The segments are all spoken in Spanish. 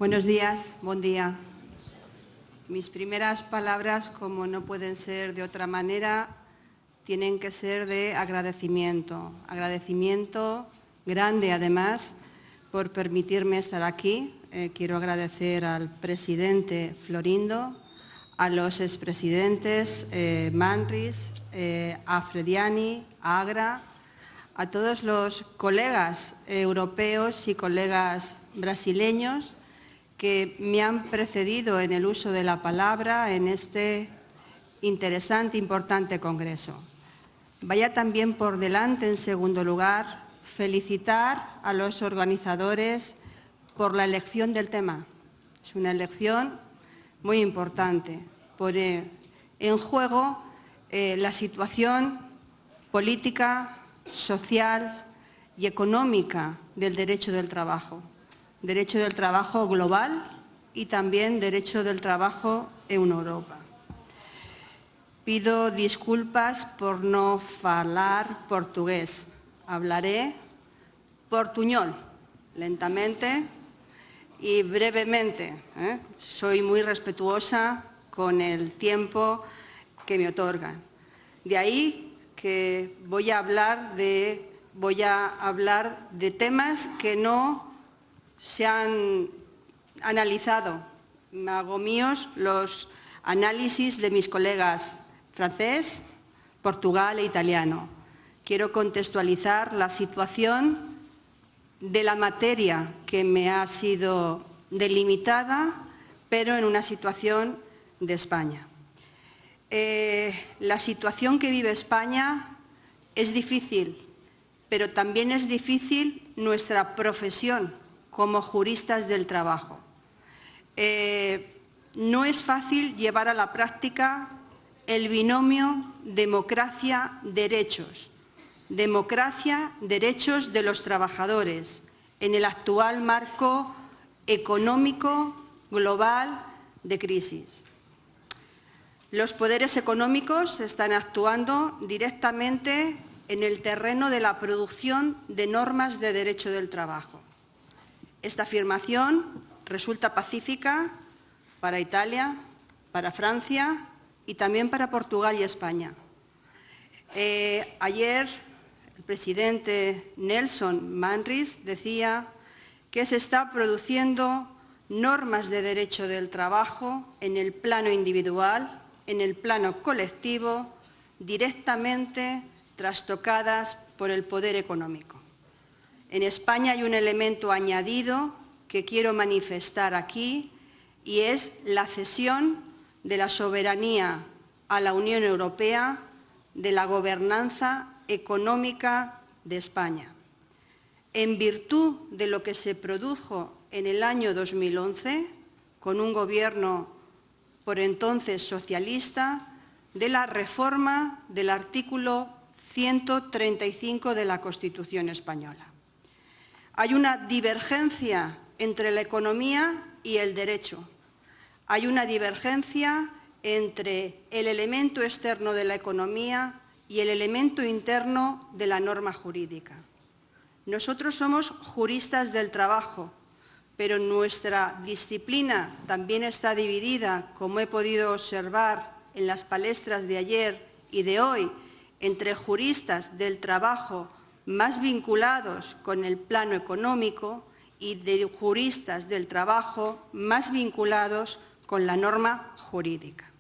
Buenos días, buen día. Mis primeras palabras, como no pueden ser de otra manera, tienen que ser de agradecimiento. Agradecimiento grande, además, por permitirme estar aquí. Quiero agradecer al presidente Florindo, a los expresidentes Manris, a Frediani, a Agra, a todos los colegas europeos y colegas brasileños que me han precedido en el uso de la palabra en este interesante, importante congreso. Vaya también por delante, en segundo lugar, felicitar a los organizadores por la elección del tema. Es una elección muy importante. Pone en juego la situación política, social y económica del derecho del trabajo. Derecho del trabajo global y también derecho del trabajo en Europa. Pido disculpas por no falar portugués. Hablaré portuñol, lentamente y brevemente. Soy muy respetuosa con el tiempo que me otorgan. De ahí que voy a hablar de temas que no se han analizado. Hago míos los análisis de mis colegas francés, portugal e italiano. Quiero contextualizar la situación de la materia que me ha sido delimitada, pero en una situación de España. La situación que vive España es difícil, pero también es difícil nuestra profesión como juristas del trabajo. No es fácil llevar a la práctica el binomio democracia-derechos. Democracia, derechos de los trabajadores en el actual marco económico global de crisis. Los poderes económicos están actuando directamente en el terreno de la producción de normas de derecho del trabajo. Esta afirmación resulta pacífica para Italia, para Francia y también para Portugal y España. Ayer el presidente Nelson Manris decía que se está produciendo normas de derecho del trabajo en el plano individual, en el plano colectivo, directamente trastocadas por el poder económico. En España hay un elemento añadido que quiero manifestar aquí y es la cesión de la soberanía a la Unión Europea de la gobernanza económica de España. En virtud de lo que se produjo en el año 2011, con un gobierno por entonces socialista, de la reforma del artículo 135 de la Constitución española. Hay una divergencia entre la economía y el derecho. Hay una divergencia entre el elemento externo de la economía y el elemento interno de la norma jurídica. Nosotros somos juristas del trabajo, pero nuestra disciplina también está dividida, como he podido observar en las palestras de ayer y de hoy, entre juristas del trabajo más vinculados con el plano económico y de juristas del trabajo más vinculados con la norma jurídica.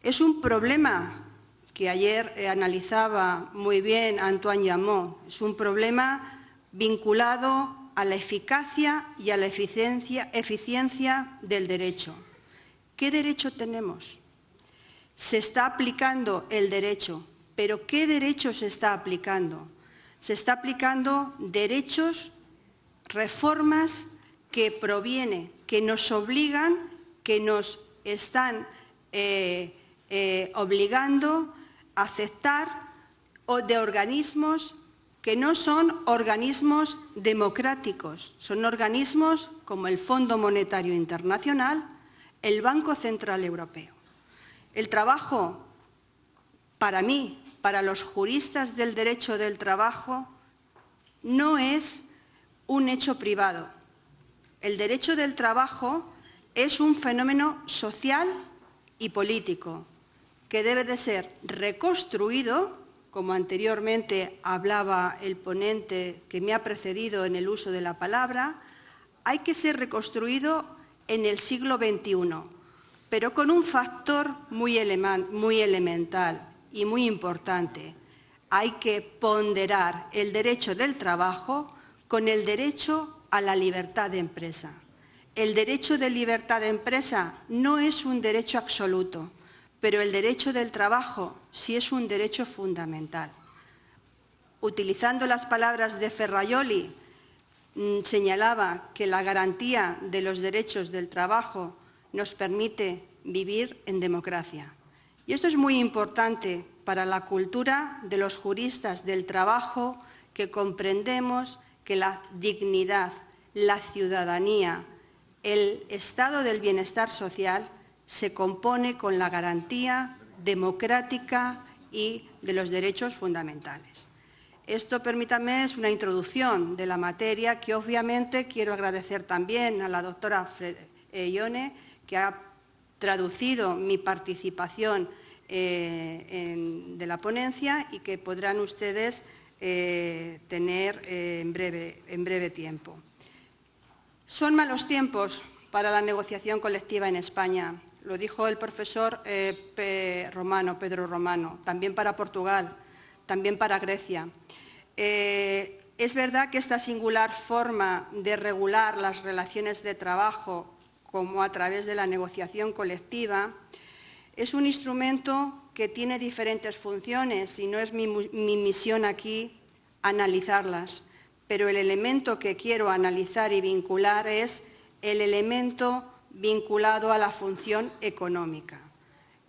Es un problema que ayer analizaba muy bien Antoine Llamont, es un problema vinculado a la eficacia y a la eficiencia del derecho. ¿Qué derecho tenemos? Se está aplicando el derecho, pero ¿qué derecho se está aplicando? Se está aplicando derechos, reformas que provienen, que nos obligan, que nos están obligando a aceptar de organismos que no son organismos democráticos, son organismos como el Fondo Monetario Internacional, el Banco Central Europeo. El trabajo, para mí, para los juristas del derecho del trabajo, no es un hecho privado, El derecho del trabajo es un fenómeno social y político que debe de ser reconstruido, como anteriormente hablaba el ponente que me ha precedido en el uso de la palabra, hay que ser reconstruido en el siglo XXI, pero con un factor muy elemental y muy importante. Hay que ponderar el derecho del trabajo con el derecho a la libertad de empresa. El derecho de libertad de empresa no es un derecho absoluto, pero el derecho del trabajo sí es un derecho fundamental. Utilizando las palabras de Ferrajoli, señalaba que la garantía de los derechos del trabajo nos permite vivir en democracia. Y esto es muy importante para la cultura de los juristas del trabajo, que comprendemos que la dignidad, la ciudadanía, el estado del bienestar social se compone con la garantía democrática y de los derechos fundamentales. Esto, permítame, es una introducción de la materia que obviamente quiero agradecer también a la doctora Ione, que ha traducido mi participación de la ponencia y que podrán ustedes tener en breve tiempo. Son malos tiempos para la negociación colectiva en España. Lo dijo el profesor Pedro Romano, también para Portugal, también para Grecia. Es verdad que esta singular forma de regular las relaciones de trabajo, como a través de la negociación colectiva, es un instrumento que tiene diferentes funciones y no es mi misión aquí analizarlas, pero el elemento que quiero analizar y vincular es el elemento vinculado a la función económica.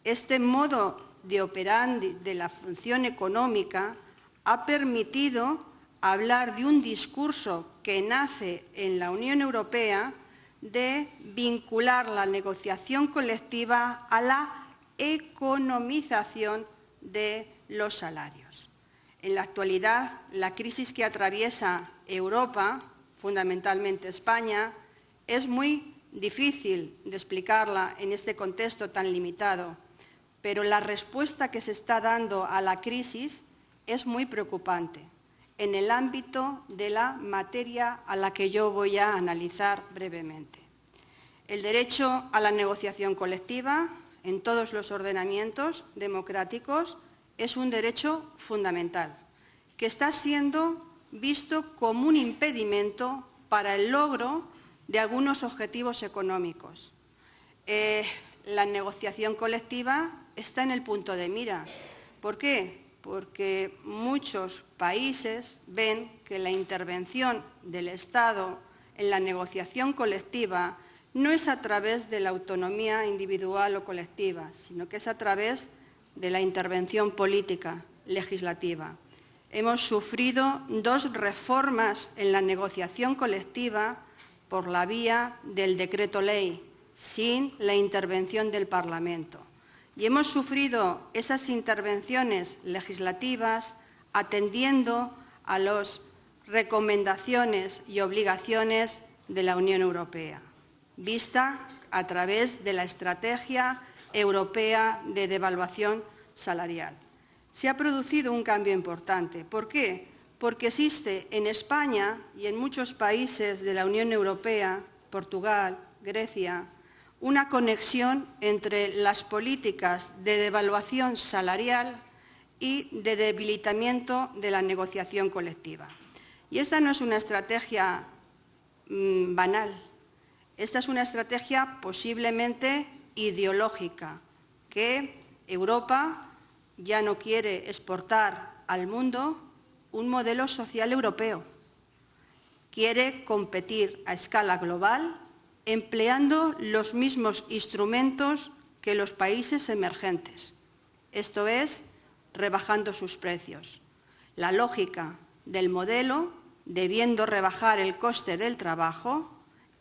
Este modo de operandi de la función económica ha permitido hablar de un discurso que nace en la Unión Europea de vincular la negociación colectiva a la economización de los salarios. En la actualidad, la crisis que atraviesa Europa, fundamentalmente España, es muy difícil de explicarla en este contexto tan limitado, pero la respuesta que se está dando a la crisis es muy preocupante en el ámbito de la materia a la que yo voy a analizar brevemente. El derecho a la negociación colectiva en todos los ordenamientos democráticos es un derecho fundamental que está siendo visto como un impedimento para el logro de algunos objetivos económicos. La negociación colectiva está en el punto de mira. ¿Por qué? Porque muchos países ven que la intervención del Estado en la negociación colectiva no es a través de la autonomía individual o colectiva, sino que es a través de la intervención política, legislativa. Hemos sufrido 2 reformas en la negociación colectiva por la vía del decreto ley, sin la intervención del Parlamento. Y hemos sufrido esas intervenciones legislativas atendiendo a las recomendaciones y obligaciones de la Unión Europea, vista a través de la Estrategia Europea de Devaluación Salarial. Se ha producido un cambio importante. ¿Por qué? Porque existe en España y en muchos países de la Unión Europea, Portugal, Grecia, una conexión entre las políticas de devaluación salarial y de debilitamiento de la negociación colectiva. Y esta no es una estrategia banal, esta es una estrategia posiblemente ideológica, que Europa ya no quiere exportar al mundo un modelo social europeo. Quiere competir a escala global empleando los mismos instrumentos que los países emergentes, esto es, rebajando sus precios. La lógica del modelo, debiendo rebajar el coste del trabajo,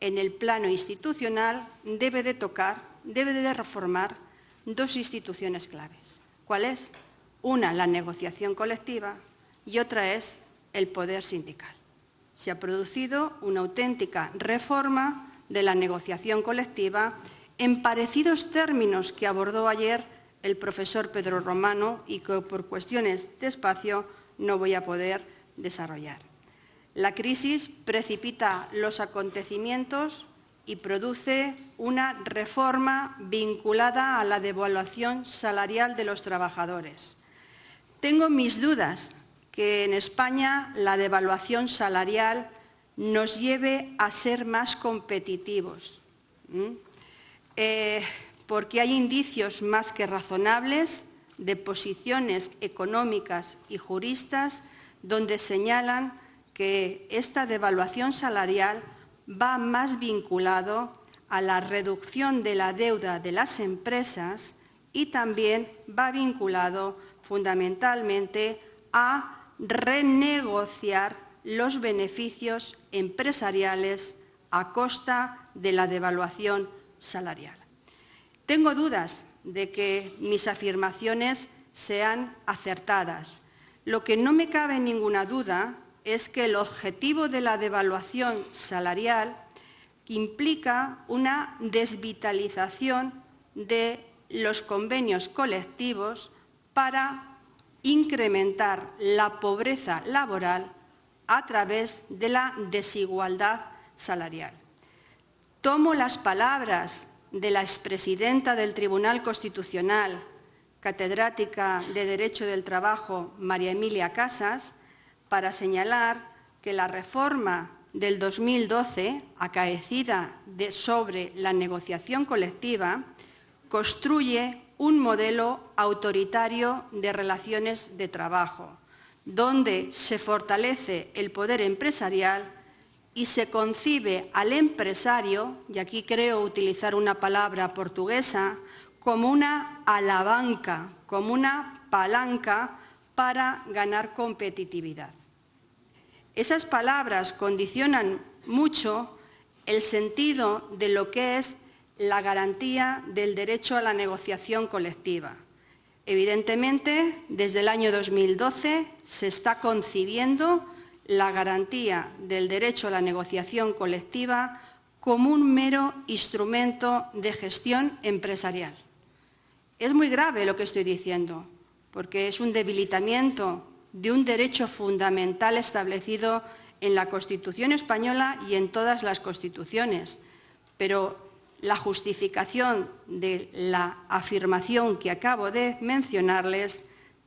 en el plano institucional debe de reformar 2 instituciones claves. ¿Cuál es? Una, la negociación colectiva, y otra es el poder sindical. se ha producido una auténtica reforma de la negociación colectiva en parecidos términos que abordó ayer el profesor Pedro Romano y que por cuestiones de espacio no voy a poder desarrollar. La crisis precipita los acontecimientos y produce una reforma vinculada a la devaluación salarial de los trabajadores. Tengo mis dudas que en España la devaluación salarial nos lleve a ser más competitivos, porque hay indicios más que razonables de posiciones económicas y juristas donde señalan que esta devaluación salarial va más vinculado a la reducción de la deuda de las empresas y también va vinculado fundamentalmente a renegociar los beneficios empresariales a costa de la devaluación salarial. Tengo dudas de que mis afirmaciones sean acertadas. Lo que no me cabe ninguna duda es que el objetivo de la devaluación salarial implica una desvitalización de los convenios colectivos para incrementar la pobreza laboral a través de la desigualdad salarial. Tomo las palabras de la expresidenta del Tribunal Constitucional, catedrática de Derecho del Trabajo, María Emilia Casas, para señalar que la reforma del 2012, acaecida sobre la negociación colectiva, construye un modelo autoritario de relaciones de trabajo, donde se fortalece el poder empresarial y se concibe al empresario, y aquí creo utilizar una palabra portuguesa, como una alabanca, como una palanca para ganar competitividad. Esas palabras condicionan mucho el sentido de lo que es la garantía del derecho a la negociación colectiva. Evidentemente, desde el año 2012 se está concibiendo la garantía del derecho a la negociación colectiva como un mero instrumento de gestión empresarial. Es muy grave lo que estoy diciendo, porque es un debilitamiento de un derecho fundamental establecido en la Constitución española y en todas las constituciones, pero la justificación de la afirmación que acabo de mencionarles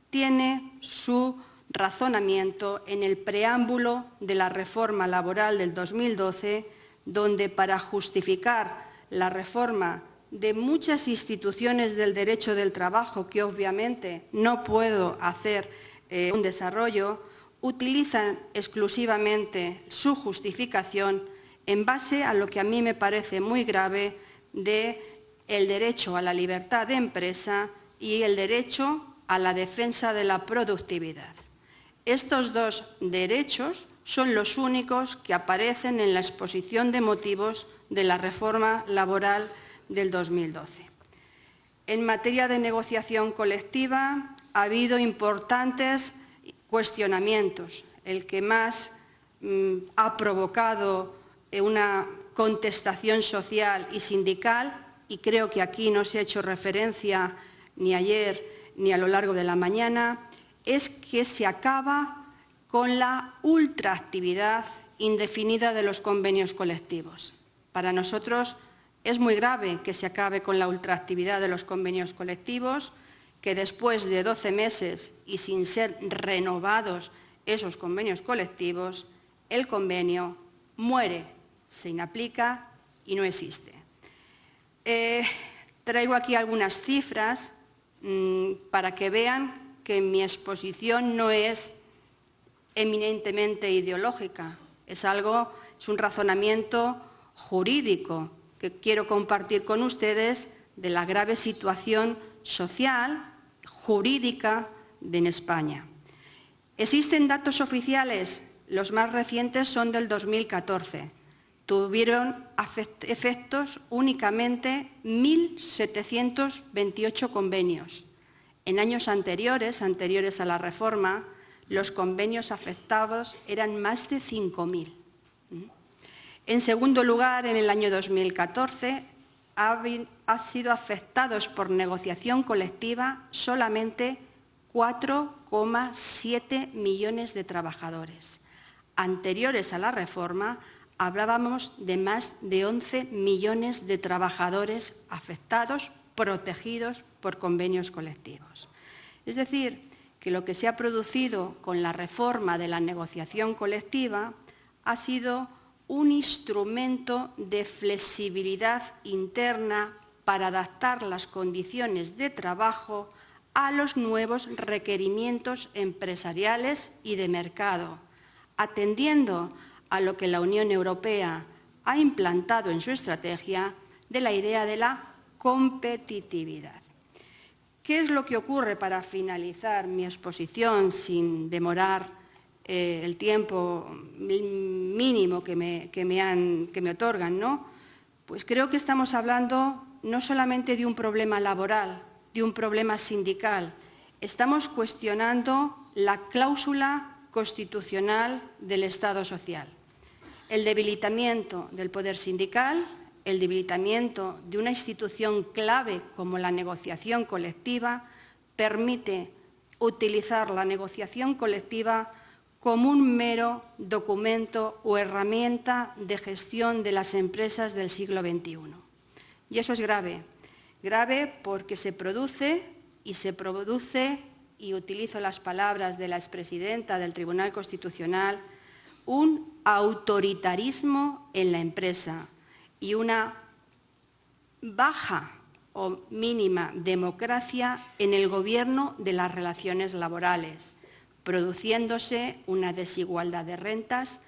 tiene su razonamiento en el preámbulo de la reforma laboral del 2012, donde para justificar la reforma de muchas instituciones del derecho del trabajo, que obviamente no puedo hacer un desarrollo, utilizan exclusivamente su justificación en base a lo que a mí me parece muy grave del derecho a la libertad de empresa y el derecho a la defensa de la productividad. Estos dos derechos son los únicos que aparecen en la exposición de motivos de la reforma laboral del 2012. En materia de negociación colectiva ha habido importantes cuestionamientos. El que más ha provocado una contestación social y sindical, y creo que aquí no se ha hecho referencia ni ayer ni a lo largo de la mañana, es que se acaba con la ultraactividad indefinida de los convenios colectivos. Para nosotros es muy grave que se acabe con la ultraactividad de los convenios colectivos, que después de 12 meses y sin ser renovados esos convenios colectivos, el convenio muere, se inaplica y no existe. Traigo aquí algunas cifras para que vean que mi exposición no es eminentemente ideológica, es un razonamiento jurídico que quiero compartir con ustedes de la grave situación social, jurídica en España. Existen datos oficiales, los más recientes son del 2014. Tuvieron efectos únicamente 1.728 convenios. En años anteriores a la reforma, los convenios afectados eran más de 5.000. En segundo lugar, en el año 2014 ha sido afectados por negociación colectiva solamente 4,7 millones de trabajadores. Anteriores a la reforma, hablábamos de más de 11 millones de trabajadores afectados, protegidos por convenios colectivos. Es decir, que lo que se ha producido con la reforma de la negociación colectiva ha sido un instrumento de flexibilidad interna para adaptar las condiciones de trabajo a los nuevos requerimientos empresariales y de mercado, atendiendo a lo que la Unión Europea ha implantado en su estrategia de la idea de la competitividad. ¿Qué es lo que ocurre para finalizar mi exposición sin demorar el tiempo mínimo que me otorgan, ¿no? Pues creo que estamos hablando no solamente de un problema laboral, de un problema sindical. Estamos cuestionando la cláusula constitucional del Estado social. El debilitamiento del poder sindical, el debilitamiento de una institución clave como la negociación colectiva, permite utilizar la negociación colectiva como un mero documento o herramienta de gestión de las empresas del siglo XXI. Y eso es grave. Grave porque se produce, y utilizo las palabras de la expresidenta del Tribunal Constitucional, un autoritarismo en la empresa y una baja o mínima democracia en el gobierno de las relaciones laborales, produciéndose una desigualdad de rentas,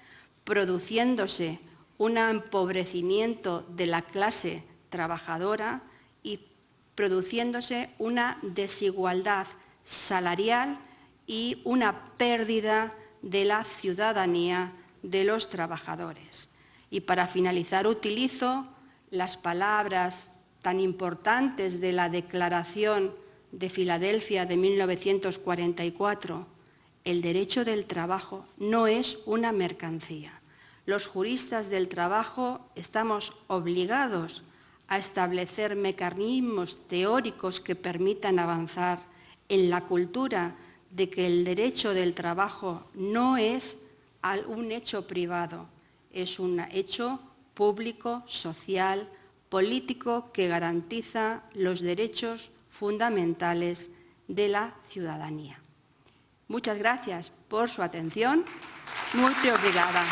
produciéndose un empobrecimiento de la clase trabajadora y produciéndose una desigualdad salarial y una pérdida de la ciudadanía de los trabajadores. Y para finalizar, utilizo las palabras tan importantes de la Declaración de Filadelfia de 1944. El derecho del trabajo no es una mercancía. Los juristas del trabajo estamos obligados a establecer mecanismos teóricos que permitan avanzar en la cultura de que el derecho del trabajo no es un hecho privado, es un hecho público, social, político que garantiza los derechos fundamentales de la ciudadanía. Muchas gracias por su atención. Muy obrigada.